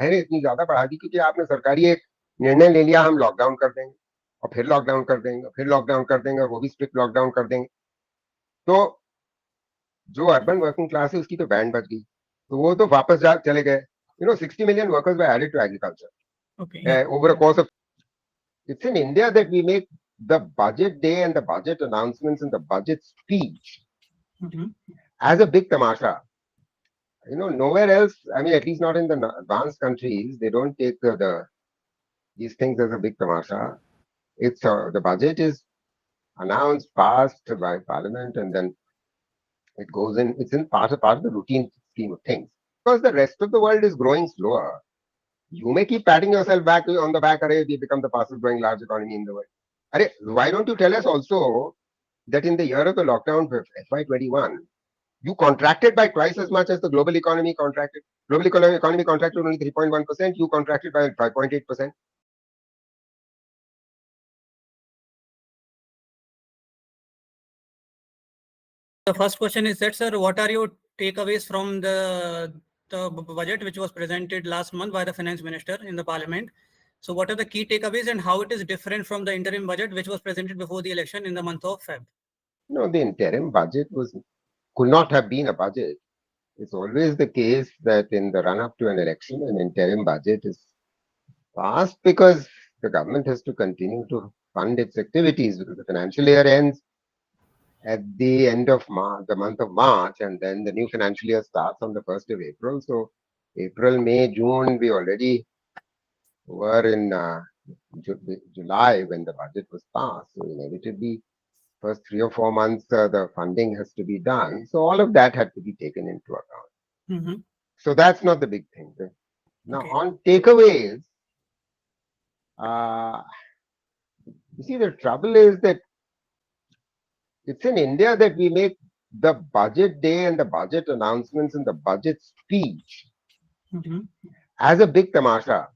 है इतनी ज्यादा बढ़ा दी क्योंकि आपने सरकारी एक निर्णय ले लिया, हम लॉकडाउन कर देंगे और फिर लॉकडाउन कर देंगे, फिर लॉकडाउन कर देंगे और वो भी स्ट्रिक्ट लॉकडाउन कर देंगे। तो जो अर्बन वर्किंग क्लास है उसकी तो बैंड बज गई, तो वो तो वापस जा चले गए। 60 million workers were added to agriculture Okay, yeah. over a course of. It's in India that we make the budget day and the budget announcements and the budget speech Mhm. as a big tamasha. Nowhere else. I mean, at least not in the advanced countries, they don't take these things as a big tamasha. It's the budget is announced, passed by parliament, and then it goes in. It's in part of the routine scheme of things. Because the rest of the world is growing slower, you may keep patting yourself back on the back. Array, we become the fastest growing large economy in the world. Array, why don't you tell us also that in the year of the lockdown for FY21, you contracted by twice as much as the global economy contracted. Global economy contracted only 3.1%. You contracted by 5.8%. The first question is that, sir, what are your takeaways from the budget which was presented last month by the finance minister in the parliament? So what are the key takeaways and how it is different from the interim budget which was presented before the election in the month of Feb? No, the interim budget could not have been a budget. It's always the case that in the run up to an election, an interim budget is passed because the government has to continue to fund its activities because the financial year ends at the end of March, the month of March, and then the new financial year starts on the 1st of April. So April, May, June, we already were in July when the budget was passed. So inevitably, first 3 or 4 months, the funding has to be done. So all of that had to be taken into account. Mm-hmm. So that's not the big thing. Now Okay. on takeaways, uh, you see, the trouble is that it's in India that we make the budget day and the budget announcements and the budget speech Mm-hmm. as a big tamasha.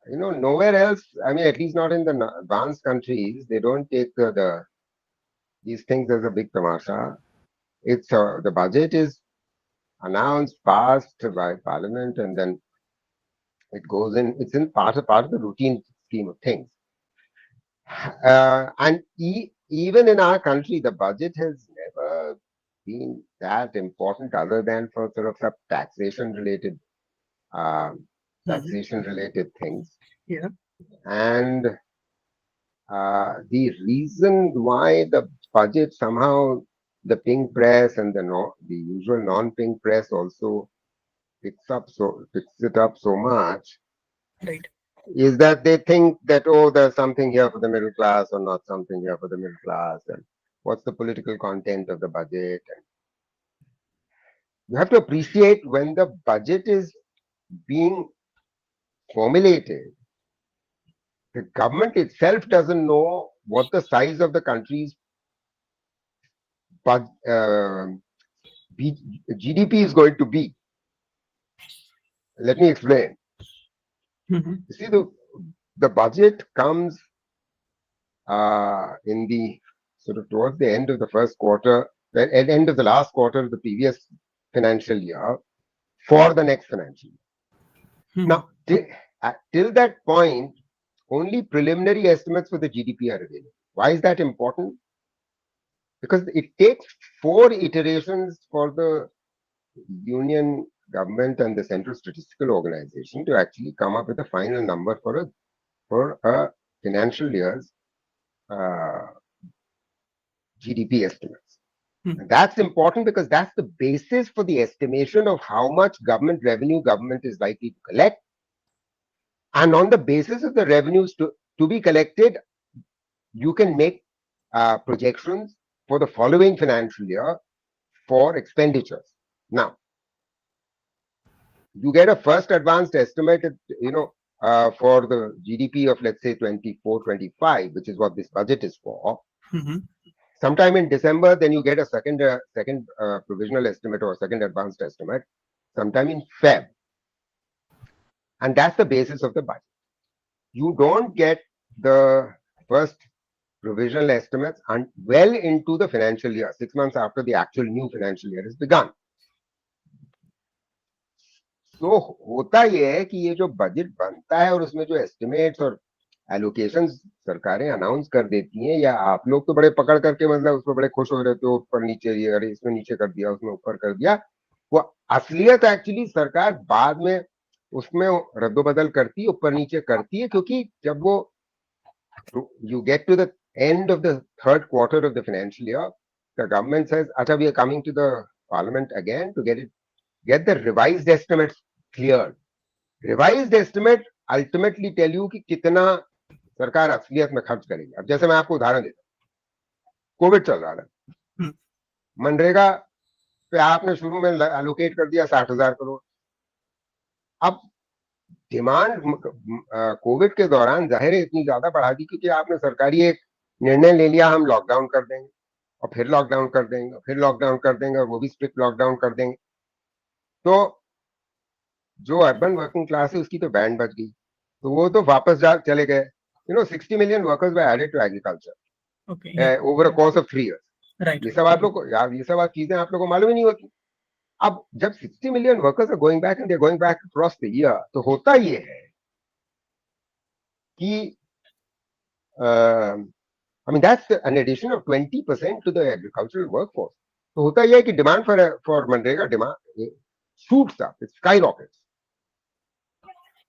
Nowhere else. I mean, at least not in the advanced countries, they don't take these things as a big tamasha. It's the budget is announced, passed by parliament, and then it goes in. It's in part of the routine scheme of things. And even in our country, the budget has never been that important, other than for sort of some um, Mm-hmm. taxation related things. Yeah. And the reason why the budget somehow the pink press and the usual non-pink press also picks it up so much Right. is that they think that, oh, there's something here for the middle class or not something here for the middle class, and what's the political content of the budget. And you have to appreciate when the budget is being formulated, the government itself doesn't know what the size of the country's bud, GDP is going to be. Let me explain. Mm-hmm. You see, the budget comes in the sort of towards the end of the first quarter, at the end of the last quarter of the previous financial year for the next financial year. Mm-hmm. Now, till that point, only preliminary estimates for the GDP are available. Why is that important? Because it takes 4 iterations for the union government and the Central Statistical Organization to actually come up with a final number for a financial year's uh, GDP estimates. And that's important because that's the basis for the estimation of how much government revenue government is likely to collect. And on the basis of the revenues to be collected, you can make projections for the following financial year for expenditures. Now, you get a first advanced estimate, for the GDP of, let's say, 24-25, which is what this budget is for. Mm-hmm. Sometime in December, then you get a second provisional estimate or second advanced estimate sometime in Feb. And that's the basis of the budget. You don't get the first provisional estimates and well into the financial year, 6 months after the actual new financial year has begun. तो होता ये है कि ये जो budget बनता है और उसमें जो एस्टिमेट्स और एलोकेशन सरकारें अनाउंस कर देती हैं, या आप लोग तो बड़े पकड़ करके मतलब उसमें बड़े खुश हो रहे थे, ऊपर नीचे, ये अरे इसमें नीचे कर दिया, उसमें ऊपर कर दिया, वो असलियत एक्चुअली सरकार बाद में उसमें रद्दोबदल करती है, ऊपर नीचे करती है, क्योंकि जब वो you get to the end of the third quarter of the financial year, the government says, "Acha, we are coming to the parliament again to get the revised estimates cleared." Revised estimate ultimately tell you कि कितना सरकार असलियत में खर्च करेगी. अब जैसे मैं आपको उदाहरण देता हूँ, कोविड चल रहा था, मनरेगा पे आपने शुरू में एलोकेट कर दिया 60,000 करोड़. अब डिमांड कोविड के दौरान जाहिर है इतनी ज्यादा बढ़ा दी, क्योंकि आपने सरकारी एक निर्णय ले लिया, हम लॉकडाउन कर देंगे, और फिर लॉकडाउन कर देंगे, फिर लॉकडाउन कर देंगे, और वो भी स्ट्रिक्ट लॉकडाउन कर देंगे. तो जो अर्बन वर्किंग क्लास है उसकी तो बैंड बच गई, तो वो तो वापस जा चले गए. 60 million workers were added to agriculture over a course of 3 years. Right. ये सब आप लोग को यार, ये सब चीजें आप लोग को मालूम ही नहीं होती. अब जब 60 million workers are going back and they're going back across the year, तो होता ये है कि I mean that's an addition of 20% to the agricultural workforce. तो होता यह है कि डिमांड फॉर मनरेगा demand shoots up, it skyrockets.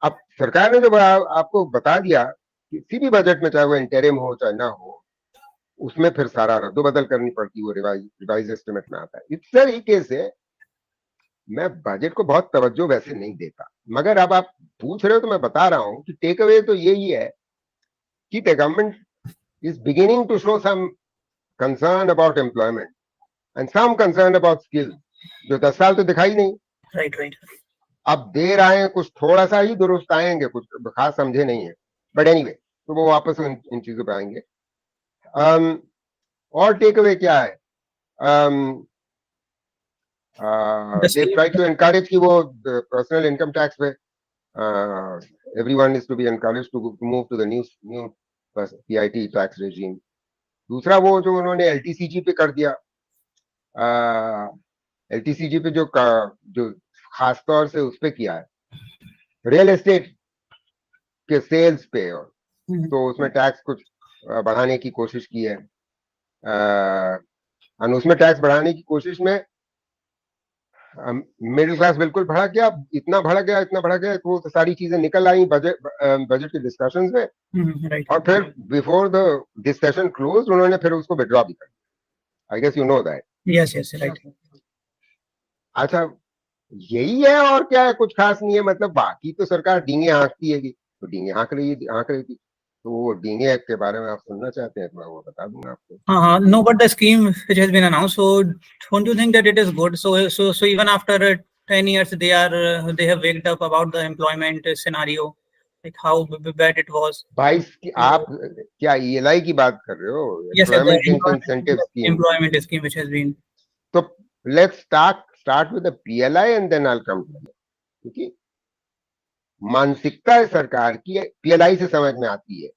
अब सरकार ने जब आपको बता दिया किसी भी बजट में, चाहे वो इंटरिम हो चाहे ना हो, उसमें फिर सारा रद्दोबदल करनी पड़ती, वो रिवाइज एस्टिमेट में आता है. इस तरीके से मैं बजट को बहुत तवज्जो वैसे नहीं देता, मगर अब आप पूछ रहे हो तो मैं बता रहा हूं कि टेक अवे तो यही है कि the government is beginning to show some concern about employment and some concern about skills, जो 10 साल तो दिखाई नहीं. Right. अब देर आए, कुछ थोड़ा सा ही दुरुस्त आएंगे, कुछ खास समझे नहीं है, बट एनीवे तो वो वापस इन चीजों पे आएंगे. और टेक अवे क्या है? they try to encourage कि वो पर्सनल इनकम टैक्स पे everyone is to be encouraged to move to the new PIT tax regime. दूसरा वो जो उन्होंने LTCG पे कर दिया, LTCG पे जो खास तौर से उस पे किया है, रियल एस्टेट के सेल्स पे, और तो उसमें टैक्स कुछ बढ़ाने की कोशिश की है. उसमें टैक्स बढ़ाने की कोशिश में मिडिल क्लास बिल्कुल भड़क गया, इतना भड़क गया तो वो सारी चीजें निकल आई बजट के डिस्कशंस में. Right. और फिर before the this session close उन्होंने फिर उसको विड्रॉ भी कर दिया. I guess you know that. Yes, right. अच्छा, यही है और क्या है, कुछ खास नहीं है. मतलब बाकी तो सरकार डींगे हाँकती है, तो डींगे हाँक रही थी. तो वो डींगे एक्ट के बारे में आप सुनना चाहते हैं तो मैं वो बता दूंगा आपको. No, but the scheme which has been announced, so don't you think that it is good? So even after 10 years, they have waked up about the employment scenario, like how bad it was. भाई आप क्या ELI की बात कर रहे हो? Yes, sir, the incentive scheme. employment scheme which has been. तो let's start with the PLI and then I'll come to it. क्योंकि मानसिकता सरकार की PLI से समझ में आती है.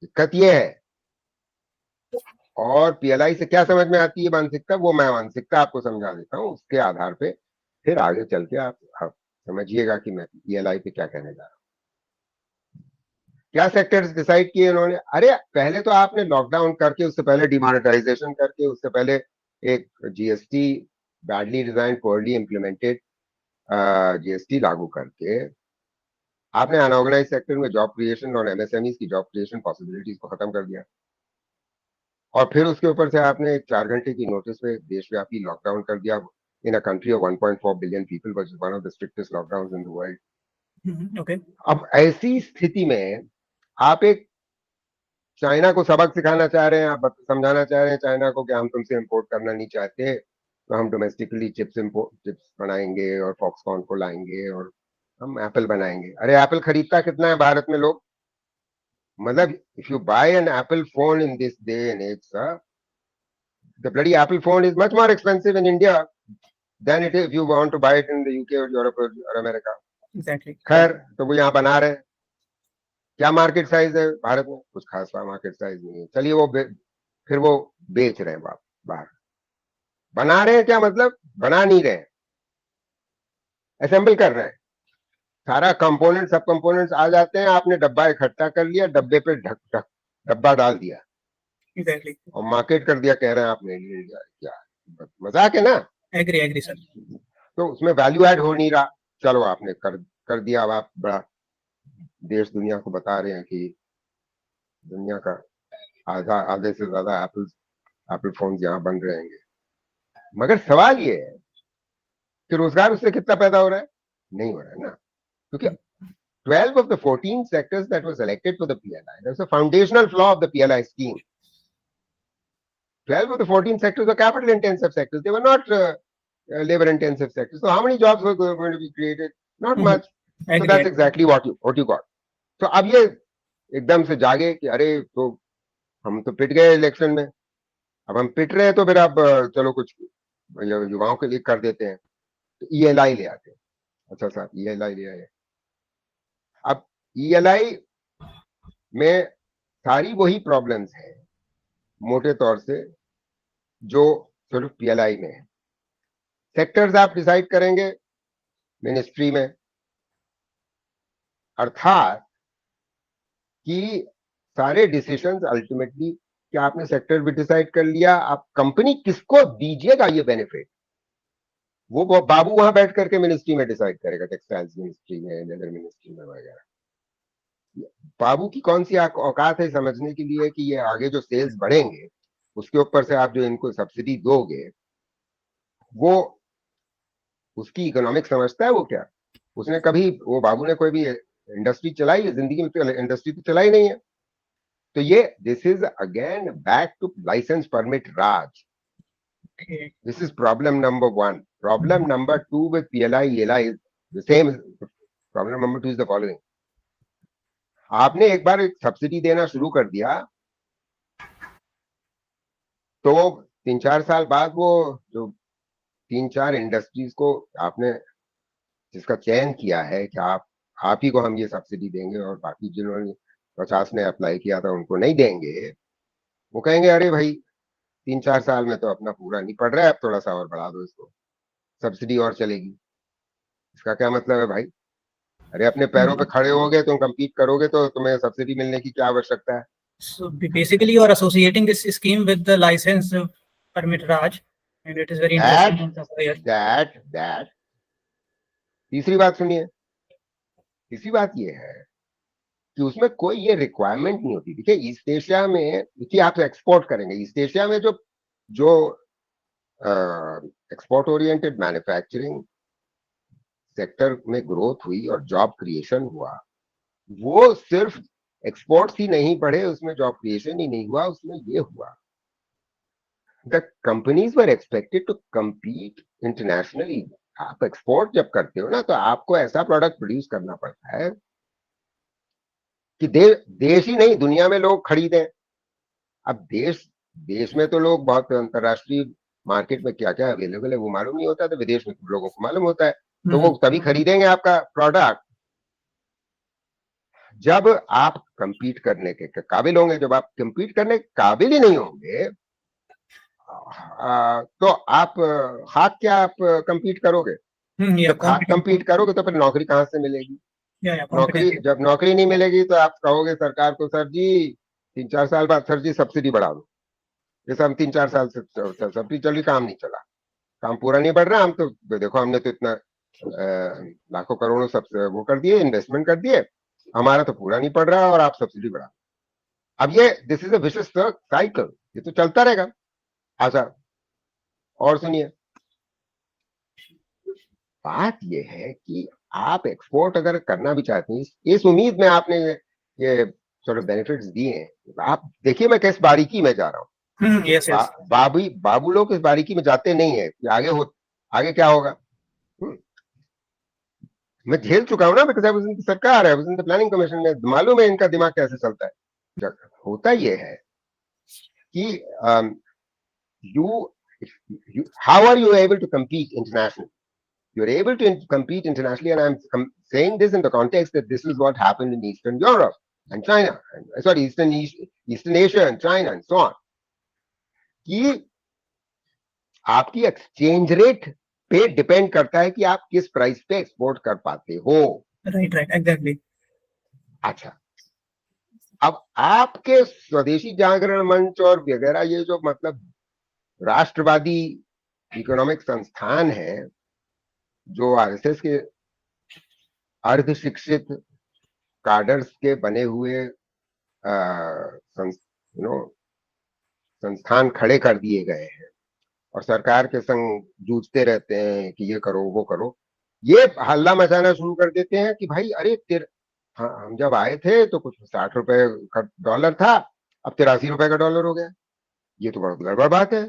दिक्कत ये है, और PLI से क्या समझ में आती है मानसिकता, वो मैं मानसिकता आपको समझा देता हूँ. उसके आधार पे फिर आगे चल के आप समझिएगा कि मैं PLI पे क्या कहने जा रहा हूँ. क्या सेक्टर्स डिसाइड किए उन्होंने? अरे पहले तो आपने लॉकडाउन करके, उससे पहले डिमोनेटाइजेशन करके, उससे पहले एक GST badly design, poorly implemented GST लागू करके आपने अनऑर्गेनाइज सेक्टर में जॉब क्रिएशन और MSMEs की जॉब क्रिएशन पॉसिबिलिटीज को खत्म कर दिया. और फिर उसके ऊपर से आपने 4 घंटे की नोटिस पे देशव्यापी लॉकडाउन कर दिया in a country of 1.4 billion people, which is one of the strictest lockdowns in the world. Okay. अब ऐसी स्थिति में आप एक चाइना को सबक सिखाना चाह रहे हैं, आप समझाना चाह रहे हैं चाइना को कि हम तुमसे इंपोर्ट करना नहीं चाहते, तो हम डोमेस्टिकली चिप्स बनाएंगे और फॉक्सकॉन को लाएंगे और हम एप्पल बनाएंगे. अरे एप्पल खरीदता कितना है भारत में लोग? मतलब if you buy an Apple phone in this day and age, sir, the bloody Apple phone is much more expensive in India than it is if you want to buy it in the UK or Europe or America. Exactly. खैर, तो वो यहाँ बना रहे. क्या market size है भारत में? कुछ खास मार्केट साइज नहीं है. चलिए वो फिर वो बेच रहे हैं बाहर. बना रहे हैं क्या मतलब? बना नहीं रहे. असेंबल कर रहे हैं, सारा कंपोनेंट सब कंपोनेंट्स आ जाते हैं, आपने डब्बा इकट्ठा कर लिया, डब्बे पे ढक ढक डब्बा डाल दिया एग्जैक्टली। और मार्केट कर दिया, कह रहे हैं आपने ले लिया। क्या मजाक है ना। Agree agree sir. तो उसमें वैल्यू ऐड हो नहीं रहा। चलो आपने कर दिया, अब आप बड़ा देश दुनिया को बता रहे हैं कि दुनिया का आधे से ज्यादा एप्पल फोन यहाँ बन रहे हैं। मगर सवाल ये है कि रोजगार उससे कितना पैदा हो रहा है? नहीं हो रहा है ना, क्योंकि 12 of the 14 sectors that were selected for the PLI, that's a foundational flaw of the PLI scheme. 12 of the 14 sectors were capital intensive sectors, they were not labor intensive sectors. So how many jobs were going to be created? Not much. So that's exactly what you got. So अब ये एकदम से जागे कि अरे तो हम तो पिट गए इलेक्शन में, अब हम पिट रहे हैं तो फिर अब चलो कुछ युवाओं के लिए कर देते हैं, तो ELI ले आते हैं। अच्छा साहब ELI ले आए, अब ELI में सारी वही प्रॉब्लम्स हैं मोटे तौर से जो सिर्फ PLI में है। सेक्टर्स आप डिसाइड करेंगे मिनिस्ट्री में, अर्थात कि सारे डिसीजंस अल्टीमेटली, क्या आपने सेक्टर भी डिसाइड कर लिया, आप कंपनी किसको दीजिएगा ये बेनिफिट, वो बाबू वहां बैठ करके मिनिस्ट्री में डिसाइड करेगा, टेक्सटाइल्स मिनिस्ट्री में, लेदर मिनिस्ट्री में वगैरह। बाबू की कौन सी औकात है समझने के लिए कि ये आगे जो सेल्स बढ़ेंगे उसके ऊपर से आप जो इनको सब्सिडी दोगे, वो उसकी इकोनॉमिक समझता है वो? क्या उसने कभी, वो बाबू ने कोई भी इंडस्ट्री चलाई है जिंदगी में? तो इंडस्ट्री तो चलाई नहीं है। तो ये this is again back to licence permit Raj. This is problem number 1. Problem number 2 with PLI, ELI is the same. Problem number 2 is the following. आपने एक बार सब्सिडी देना शुरू कर दिया तो 3-4 साल बाद वो जो 3-4 इंडस्ट्रीज को आपने जिसका चयन किया है कि आप ही को हम ये सब्सिडी देंगे और बाकी जिन्होंने 50 ने अप्लाई किया था उनको नहीं देंगे, वो कहेंगे अरे भाई 3-4 साल में तो अपना पूरा नहीं पड़ रहा है, अब थोड़ा सा और बढ़ा दो इसको, सब्सिडी और चलेगी। इसका क्या मतलब है भाई? अरे अपने पैरों पे खड़े होगे, तुम compete करोगे तो तुम्हें सब्सिडी मिलने की क्या आवश्यकता है? So basically you are associating this scheme with the license permit Raj, and it is very interesting. That तीसरी बात सुनिए, तीसरी बात ये है कि उसमें कोई ये रिक्वायरमेंट नहीं होती। देखिए ईस्ट एशिया में, देखिए आप एक्सपोर्ट करेंगे, ईस्ट एशिया में जो एक्सपोर्ट ओरिएंटेड मैन्युफैक्चरिंग सेक्टर में ग्रोथ हुई और जॉब क्रिएशन हुआ, वो सिर्फ एक्सपोर्ट्स ही नहीं बढ़े, उसमें जॉब क्रिएशन ही नहीं हुआ, उसमें ये हुआ the companies were expected to compete internationally. आप एक्सपोर्ट जब करते हो ना तो आपको ऐसा प्रोडक्ट प्रोड्यूस करना पड़ता है कि देश ही नहीं दुनिया में लोग खरीदें। अब देश में तो लोग बहुत, अंतरराष्ट्रीय मार्केट में क्या क्या अवेलेबल है वो मालूम नहीं होता, तो विदेश में लोगों को मालूम होता है, तो वो तभी खरीदेंगे आपका प्रोडक्ट जब आप कंपीट करने के काबिल होंगे। जब आप कंपीट करने के काबिल ही नहीं होंगे तो आप हाथ क्या आप कंपीट करोगे? जब हाथ कंपीट करोगे तो फिर नौकरी कहां से मिलेगी? नौकरी जब नौकरी नहीं मिलेगी तो आप कहोगे सरकार को, सर जी 3-4 साल बाद सर जी सब्सिडी बढ़ा दो। जैसे हम 3-4 साल से सब्सिडी चल रही, काम नहीं चला, काम पूरा नहीं बढ़ रहा, हम तो देखो हमने तो इतना लाखों करोड़ों सब वो कर दिए, इन्वेस्टमेंट कर दिए, हमारा तो पूरा नहीं पड़ रहा और आप सब्सिडी बढ़ा। अब ये this is a vicious cycle, ये तो चलता रहेगा। अच्छा और सुनिए, बात ये है कि आप एक्सपोर्ट अगर करना भी चाहते हैं, इस उम्मीद में आपने ये सॉर्ट ऑफ बेनिफिट्स दिए हैं। आप देखिए मैं किस बारीकी में जा रहा हूँ। yes, yes. बाबू लोग इस बारीकी में जाते नहीं है कि आगे क्या होगा। मैं झेल चुका हूं ना, बिकॉज आई वाज इन सरकार, I was in the planning commission में, मालूम है इनका दिमाग कैसे चलता है। होता ये है कि how are you able to compete internationally? You're able to compete internationally, and I'm saying this in the context that this is what happened in Eastern Europe and China, sorry, Eastern Asia and China and so on, कि आपकी exchange rate पे depend करता है कि आप किस price पे export कर पाते हो। Right right exactly. अच्छा, अब आपके स्वदेशी जागरण मंच और वगैरह ये जो मतलब राष्ट्रवादी इकोनॉमिक संस्थान है, जो आरएसएस के अर्ध शिक्षित काडर्स के बने हुए संस्थान खड़े कर दिए गए हैं और सरकार के संग जूझते रहते हैं कि ये करो वो करो, ये हल्ला मचाना शुरू कर देते हैं कि भाई अरे हाँ, हम जब आए थे तो कुछ 60 रुपए का डॉलर था, अब 83 रुपए का डॉलर हो गया। ये तो बहुत गड़बड़ बात है।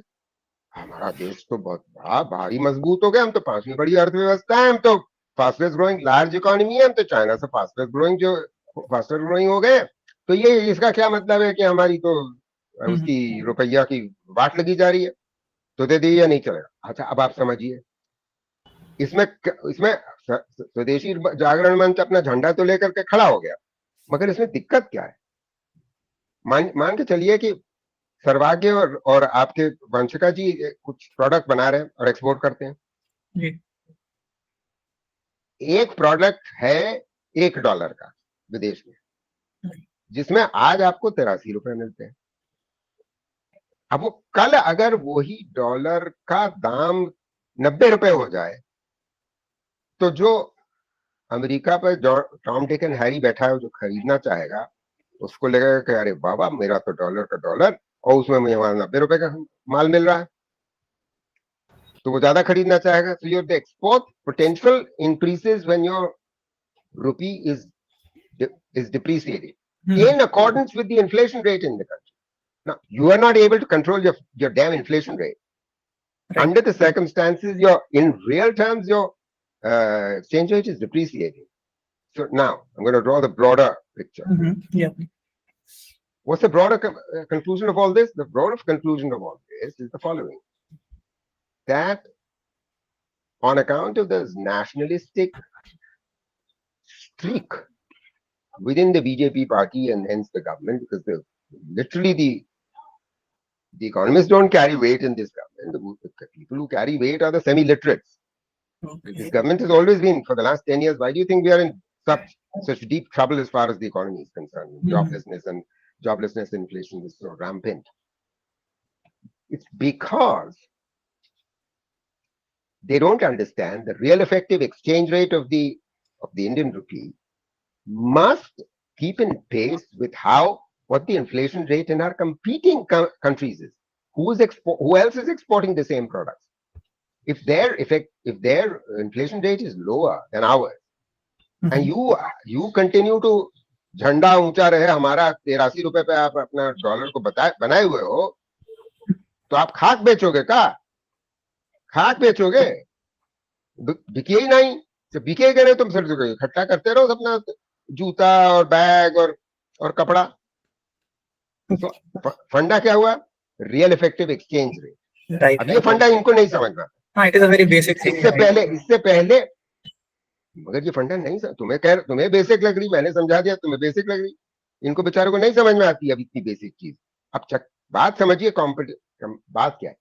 हमारा देश तो बहुत बड़ा भारी मजबूत हो गया, हम तो 5वीं बड़ी अर्थव्यवस्था है, हम तो फास्टेस्ट ग्रोइंग लार्ज इकोनॉमी है, हम तो चाइना से फास्टर ग्रोइंग हो गए। तो ये इसका क्या मतलब है कि हमारी तो उसकी रुपया की वाट लगी जा रही है, तो दे दी या नहीं चलेगा। अच्छा, अब आप समझिए, इसमें इसमें स्वदेशी जागरण मंच अपना झंडा तो लेकर के खड़ा हो गया, मगर इसमें दिक्कत क्या है? मान के चलिए कि सर्वाग्य और आपके वंशिका जी कुछ प्रोडक्ट बना रहे हैं और एक्सपोर्ट करते हैं जी। एक प्रोडक्ट है $1 का विदेश में, जिसमें आज आपको 83 रुपए मिलते हैं। अब वो कल अगर वही डॉलर का दाम 90 रुपए हो जाए, तो जो अमेरिका पर टॉम डिक एंड हैरी बैठा है जो खरीदना चाहेगा, उसको लगेगा कि अरे बाबा, मेरा तो डॉलर का डॉलर और उसमें मुझे वहां 90 रुपए का माल मिल रहा है, तो वो ज्यादा खरीदना चाहेगा। So your the export potential increases when your rupee is depreciating in accordance with the inflation rate in the country. Now you are not able to control your damn inflation rate. Right. Under the circumstances, in real terms your exchange rate is depreciating. So now I'm going to draw the broader picture. Yeah. What's the broader conclusion of all this? The broader conclusion of all this is the following: that on account of this nationalistic streak within the BJP party and hence the government, because literally the economists don't carry weight in this government. The people who carry weight are the semi-literates. Okay. This government has always been, for the last 10 years, why do you think we are in such deep trouble as far as the economy is concerned? Joblessness and inflation is so rampant. It's because they don't understand the real effective exchange rate of the Indian rupee must keep in pace with what the inflation rate in our competing countries is. Who else is exporting the same products? If their inflation rate is lower than ours, and you continue to झंडा ऊंचा रहे हमारा 83 रुपए पे आप अपना dollar को बनाए हुए हो, तो आप खाक बेचोगे का? खाक बेचोगे, बिके ही नहीं। तो बिकेगा नहीं, तुम सिर्फ इकट्ठा करते रहो अपना जूता और बैग और कपड़ा। तो फंडा क्या हुआ? Real effective exchange rate. अब ये फंडा इनको नहीं समझ में आता। It is a very basic thing. इससे पहले मगर ये फंडा नहीं, तुम्हें बेसिक लग रही, मैंने समझा दिया, तुम्हें बेसिक लग रही, इनको बेचारों को नहीं समझ में आती अब इतनी बेसिक चीज। अब बात समझिए, बात क्या है?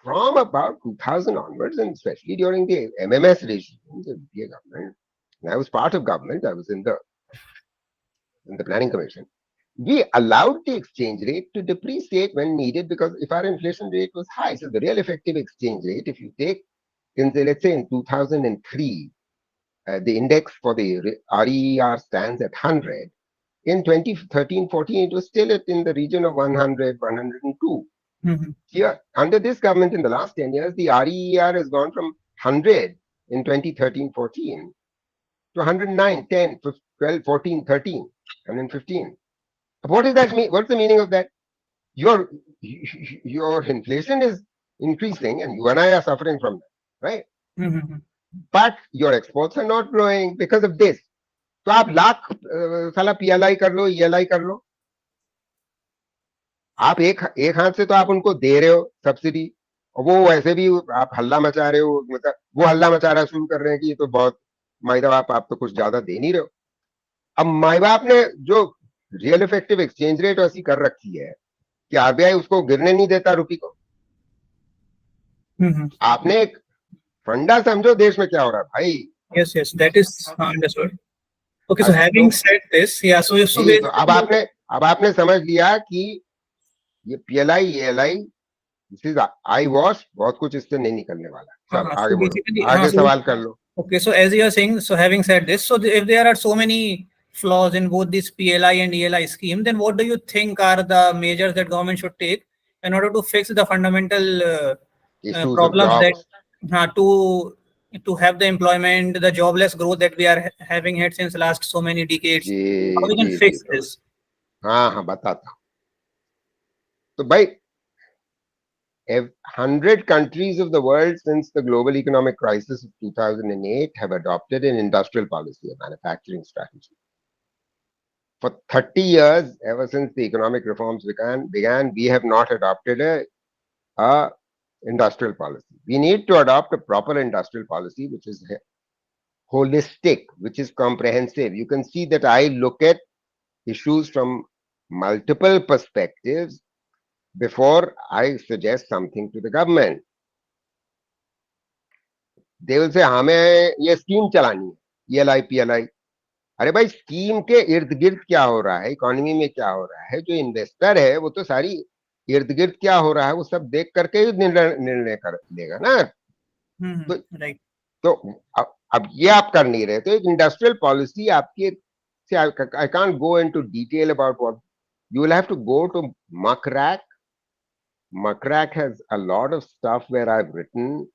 From about 2000 onwards, and especially during the MMS regime, the India government, and I was part of government, I was in the planning commission, we allowed the exchange rate to depreciate when needed, because if our inflation rate was high, so the real effective exchange rate, if you take, let's say in 2003, the index for the RER stands at 100. In 2013-14, it was still in the region of 100, 102. Here, under this government in the last 10 years, the RER has gone from 100 in 2013-14 to 109, 10, 12, 14, 13, and then 15. What does that mean? What's the meaning of that? Your inflation is increasing and you and I are suffering from that, right? But your exports are not growing because of this. तो आप लाख साला PLI कर लो, ELI कर लो, आप एक हाथ से तो आप उनको दे रहे हो सब्सिडी, और वो वैसे भी आप हल्ला मचा रहे हो, मतलब वो हल्ला मचाना शुरू कर रहे हैं कि ये तो बहुत माई बाप, आप तो कुछ ज्यादा दे नहीं रहे हो। अब माई बाप ने जो रियल इफेक्टिव एक्सचेंज रेट ऐसी कर रखी है कि RBI उसको गिरने नहीं देता रुपये को। आपने एक फंडा समझो देश में क्या हो रहा है भाई। Yes, yes, that is understood. Okay, so तो having said this, yeah, so जी, तो basically, अब आपने समझ लिया कि ये PLI ELI this is eyewash, बहुत कुछ इससे नहीं निकलने वाला। चल आगे so बढ़ो, basically, आगे so सवाल कर लो। okay, so as you are saying, so having said this, so if there are so many flaws in both this PLI and ELI scheme, then what do you think are the measures that government should take in order to fix the fundamental issues of problems that jobs. to have the employment, the jobless growth that we are having had since last so many decades? How जी we can जी जी, fix तो this? हाँ हाँ बताता हूँ। तो भाई 100 countries of the world since the global economic crisis of 2008 have adopted an industrial policy, a manufacturing strategy. For 30 years, ever since the economic reforms began, we have not adopted a industrial policy. We need to adopt a proper industrial policy, which is holistic, which is comprehensive. You can see that I look at issues from multiple perspectives before I suggest something to the government. They will say हमें ये scheme चलानी है, ELI PLI। अरे भाई scheme के इर्द गिर्द क्या हो रहा है, इकोनॉमी में क्या हो रहा है, जो इन्वेस्टर है वो तो सारी इर्द गिर्द क्या हो रहा है वो सब देख करके ही निर्णय कर लेगा ना। तो Right. तो अब ये आप कर नहीं रहे, तो एक इंडस्ट्रियल पॉलिसी आपकी से I can't go into detail about what you will have to go to मकरैक। मकरैक has a lot of stuff where I have written.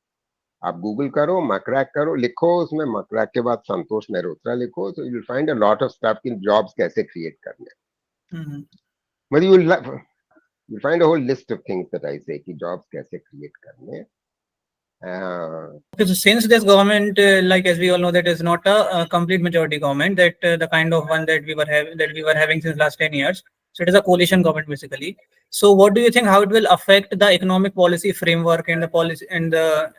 आप गूगल करो, मकरैक करो, लिखो उसमें मकरैक के बाद संतोष मेहरोत्रा लिखो, तो you will find a lot of stuff in jobs कैसे क्रिएट करने। मतलब you find a whole list of things that I say कि जॉब्स कैसे क्रिएट करने। Okay, so since this government, like as we all know, that is not a complete majority government, that the kind of one that we were having since last 10 years. So it is a coalition government basically. So what do you think how it will affect the economic policy framework and the policy and the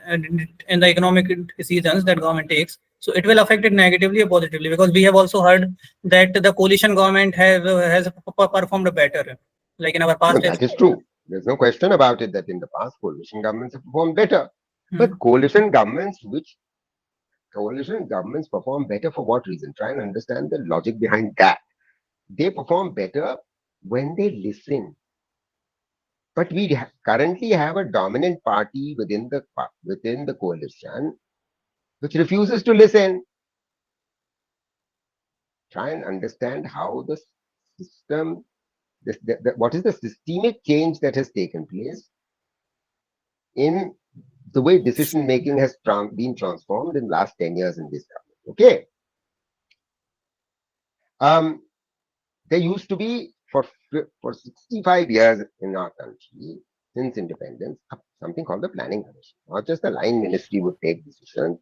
economic decisions that government takes? So it will affect it negatively or positively, because we have also heard that the coalition government has performed better, like in our past. that is true. There's no question about it that in the past coalition governments have performed better. But coalition governments perform better for what reason? Try and understand the logic behind that. They perform better when they listen. But we currently have a dominant party within the coalition which refuses to listen. Try and understand how the system, what is the systemic change that has taken place in the way decision making has been transformed in the last 10 years in this government. Okay. There used to be for 65 years in our country since independence something called the planning commission. Not just the line ministry would take decisions,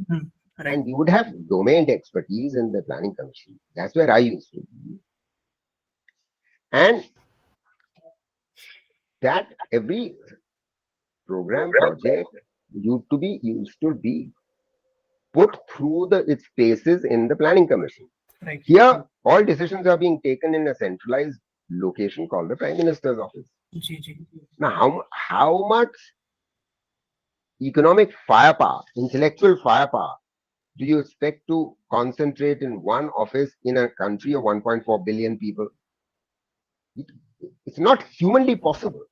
Right. and you would have domain expertise in the planning commission. That's where I used to be. And that every program project used to be put through its phases in the planning commission. Right. Here, all decisions are being taken in a centralized location called the Prime Minister's office. Now, how much economic firepower, intellectual firepower, do you expect to concentrate in one office in a country of 1.4 billion people? It's not humanly possible.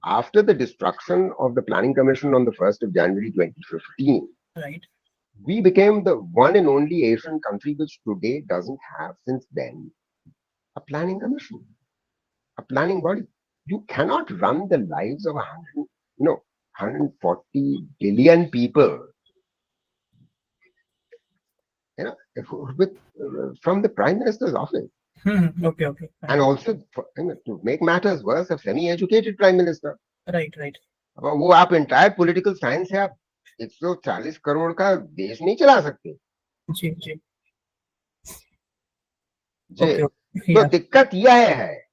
After the destruction of the Planning Commission on the 1st of January 2015, right, we became the one and only Asian country which today doesn't have, since then, a planning commission, a planning body. You cannot run the lives of 140 billion people, from the Prime Minister's office. Okay. And also, to make matters worse, a semi-educated Prime Minister. Right. अब वो आप entire political science है, आप 140 करोड़ का देश नहीं चला सकते। जी। तो दिक्कत यह है,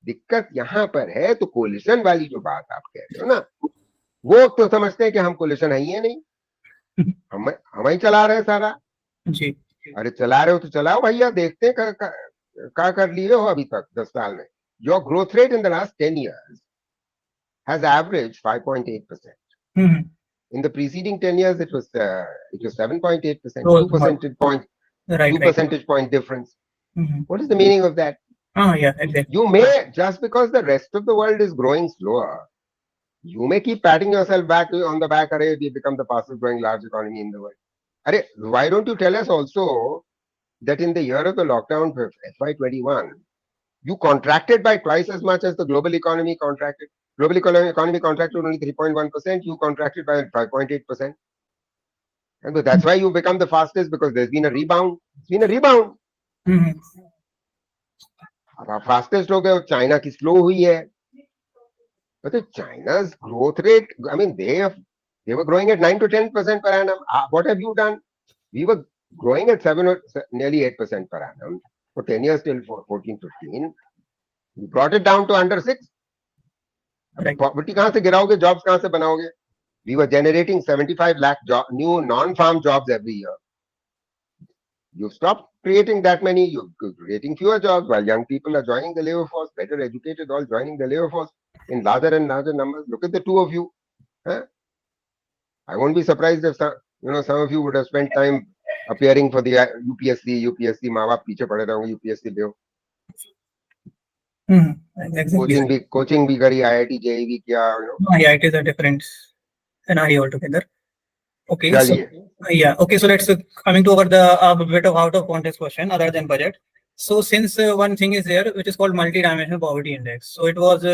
दिक्कत यहाँ पर है। तो कोलिशन वाली जो बात आप कह रहे हो ना, वो तो समझते हैं कि हम कोलिशन है ही नहीं, हम ही चला रहे हैं सारा। जी। अरे चला रहे हो तो चलाओ भैया, देखते हैं क्या कर लिए हो अभी तक 10 साल में। Your growth rate in the last 10 years has averaged 5.8%. In the preceding 10 years, it was 7.8%, Oh, 2 percentage point, right, 2 percentage point difference. Mhm. What is the meaning of that? Yeah, exactly. You may, just because the rest of the world is growing slower, you may keep patting yourself back on the back, array, we become the fastest growing large economy in the world. Array, why don't you tell us also that in the year of the lockdown for FY21, you contracted by twice as much as the global economy contracted. Global economy contracted only 3.1%, you contracted by 5.8%. And that's why you become the fastest, because there's been a rebound. It's been a rebound. Mhm. अब आप fastest हो गए, China की slow हुई है. But China's growth rate, I mean, they were growing at 9 to 10% per annum. What have you done? We were growing at 7 or nearly 8% per annum for 10 years till 14, 15. You brought it down to under 6. Right. Poverty कहाँ से गिराओगे, jobs कहाँ से बनाओगे? We were generating 75 lakh new non-farm jobs every year. You stopped creating that many, you're creating fewer jobs while young people are joining the labor force, better educated, all joining the labor force in larger and larger numbers. Look at the two of you. Huh? I won't be surprised if some of you would have spent time appearing for the UPSC, माँ बाप पीछे पड़े रहोगे UPSC दो. Exactly. Coaching भी करी, IIT JEE भी किया. Yeah, it is a different scenario altogether. Okay, so चलिए. yeah, okay, so let's coming to over the bit of out of context question other than budget. So since one thing is there which is called multi-dimensional poverty index, so it was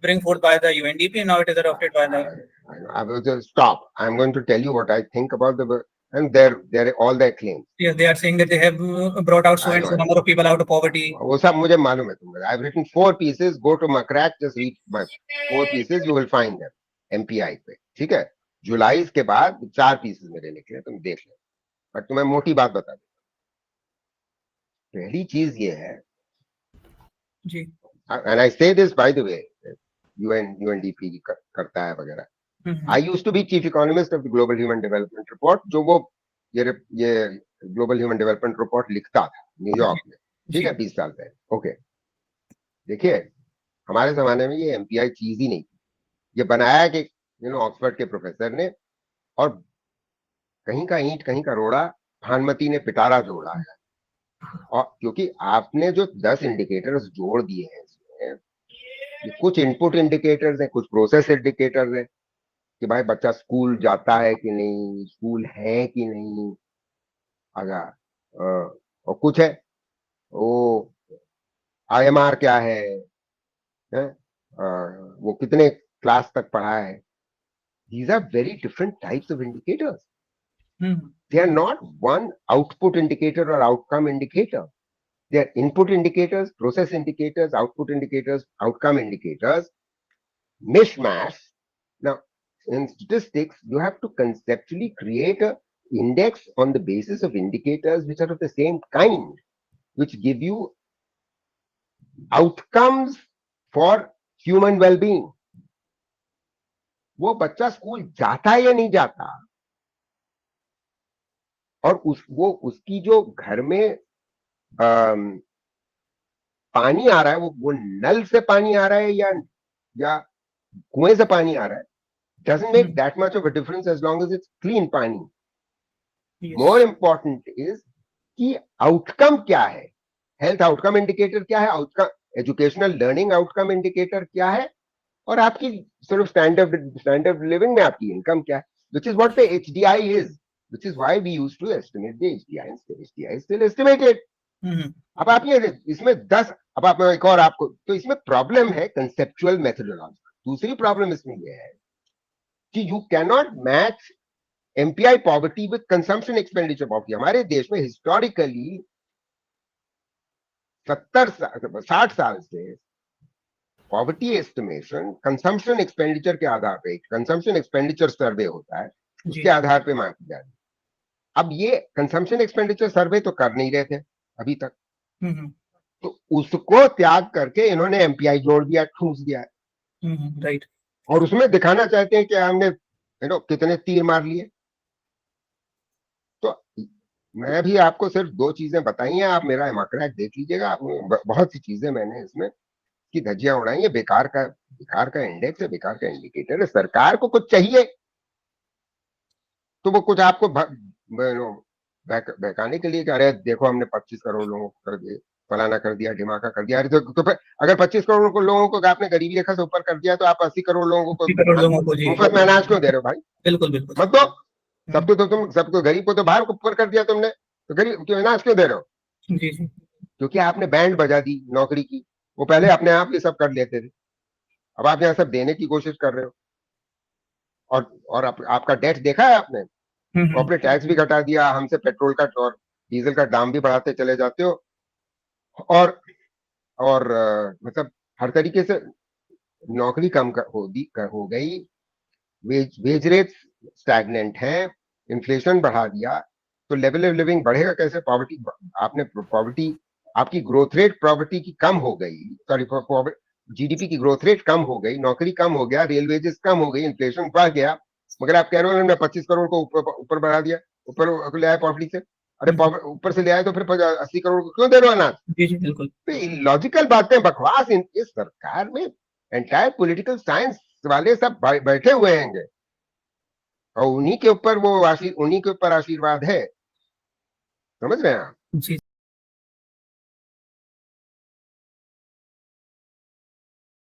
bring forth by the UNDP and now it is adopted by the. I will just stop. I'm going to tell you what I think about and they're all their claims. Yeah, they are saying that they have brought out so and so number of people out of poverty. वो सब मुझे मालूम है तुमको. I've written 4 pieces. Go to Macrack, just read my 4 pieces. You will find them. MPI पे, ठीक है. जुलाई के बाद 4 पीसेस मेरे निकले, तुम देख लो. पर तुम्हें मोटी बात बता दूं. पहली चीज ये है. जी. And I say this by the way, UNDP करता है वगैरह. I used to be chief economist of the Global Human Development Report, जो वो ये Global Human Development Report लिखता था न्यूयॉर्क में, ठीक है, 20 साल पहले. ओके, देखिए, हमारे जमाने में ये एमपीआई चीज ही नहीं थी. ये बनाया कि ऑक्सफोर्ड के प्रोफेसर ने, और कहीं का ईंट कहीं का रोड़ा, भानुमति ने पिटारा जोड़ा है. और क्योंकि आपने जो 10 इंडिकेटर्स जोड़ दिए हैं इसमें, कुछ इनपुट इंडिकेटर्स हैं, कुछ प्रोसेस इंडिकेटर्स हैं कि भाई बच्चा स्कूल जाता है कि नहीं, स्कूल है कि नहीं, और कुछ है वो IMR क्या है, वो कितने क्लास तक पढ़ा है. These are very different types of indicators. They are not one output indicator or outcome indicator. They are input indicators, process indicators, output indicators, outcome indicators, mishmash. Now, in statistics, you have to conceptually create an index on the basis of indicators which are of the same kind, which give you outcomes for human well-being. वो बच्चा school जाता है या नहीं जाता, और उसकी जो घर में पानी आ रहा है, वो नल से पानी आ रहा है या कुएं से पानी आ रहा है, doesn't make that much of a difference as long as it's clean पानी. Yes. More important is कि आउटकम क्या है, हेल्थ आउटकम इंडिकेटर क्या है, outcome educational learning outcome indicator क्या है, और आपकी sort of standard living में आपकी इनकम क्या है, which is what the HDI is, which is why we used to estimate the HDI, and HDI is still estimated. अब आप ये इसमें 10, अब आप एक और आपको, तो इसमें प्रॉब्लम है कंसेप्चुअल मेथोडोलॉजी. दूसरी प्रॉब्लम इसमें यह है कि you cannot match MPI poverty with consumption expenditure poverty. हमारे देश में हिस्टोरिकली 60 साल से पॉवर्टी एस्टिमेशन कंजम्पशन एक्सपेंडिचर के आधार पे, कंजम्पशन एक्सपेंडिचर सर्वे होता है, उसके आधार पे मापी जाती है. अब ये कंजम्पशन एक्सपेंडिचर सर्वे तो कर नहीं रहे थे अभी तक, तो उसको त्याग करके इन्होंने एमपीआई जोड़ दिया, ठूस दिया है. राइट. और उसमें दिखाना चाहते हैं कि हमने कितने तीर मार लिए. तो मैं भी आपको सिर्फ 2 चीजें बताई हैं, आप मेरा Macrack देख लीजिएगा. बहुत सी चीजें मैंने इसमें की धज्जियां उड़ाई है. बेकार का इंडेक्स है, बेकार का इंडिकेटर है. सरकार को कुछ चाहिए तो वो कुछ आपको बहकाने के लिए कि अरे देखो हमने 25 करोड़ लोगों को कर दिए, फलाना कर दिया, ढिमाका कर दिया। अरे तो फिर अगर 25 करोड़ को लोगों को आपने गरीबी रेखा से ऊपर कर दिया तो आप 80 करोड़ लोगों को 80 करोड़ लोगों को, जी मुफ्त में अनाज क्यों दे रहे हो भाई? बिल्कुल बिल्कुल। मत दो। सबको तो तुम, सबको गरीब को तो बाहर ऊपर कर दिया तुमने, तो गरीब क्यों अनाज क्यों दे रहे हो? जी जी। क्योंकि आपने बैंड बजा दी नौकरी की। वो पहले अपने आप ये सब कर लेते थे, अब आप यहाँ सब देने की कोशिश कर रहे हो। और आपका डेट देखा है आपने? कॉर्पोरेट टैक्स भी घटा दिया, हमसे पेट्रोल का और डीजल का दाम भी बढ़ाते चले जाते हो। और मतलब हर तरीके से नौकरी कम हो गई, वेज रेट स्टैग्नेंट है, इन्फ्लेशन बढ़ा दिया, तो लेवल ऑफ लिविंग बढ़ेगा कैसे? पॉवर्टी, आपने पॉवर्टी, आपकी ग्रोथ रेट पॉवर्टी की कम हो गई, सॉरी जीडीपी की ग्रोथ रेट कम हो गई, नौकरी कम हो गया, रियल वेजेस कम हो गई, इन्फ्लेशन बढ़ गया, मगर आप कह रहे हो हमने 25 करोड़ को ऊपर बढ़ा दिया, ऊपर ले आए पॉवर्टी से। अरे ऊपर से ले आए तो फिर 80 करोड़ को क्यों दे रहे हो अनाज? जी जी बिल्कुल। लॉजिकल बातें बकवास इस सरकार में एंटायर पॉलिटिकल साइंस वाले सब बैठे हुए हैं, और उन्हीं के ऊपर आशीर्वाद है, समझ रहे हैं आप? जी।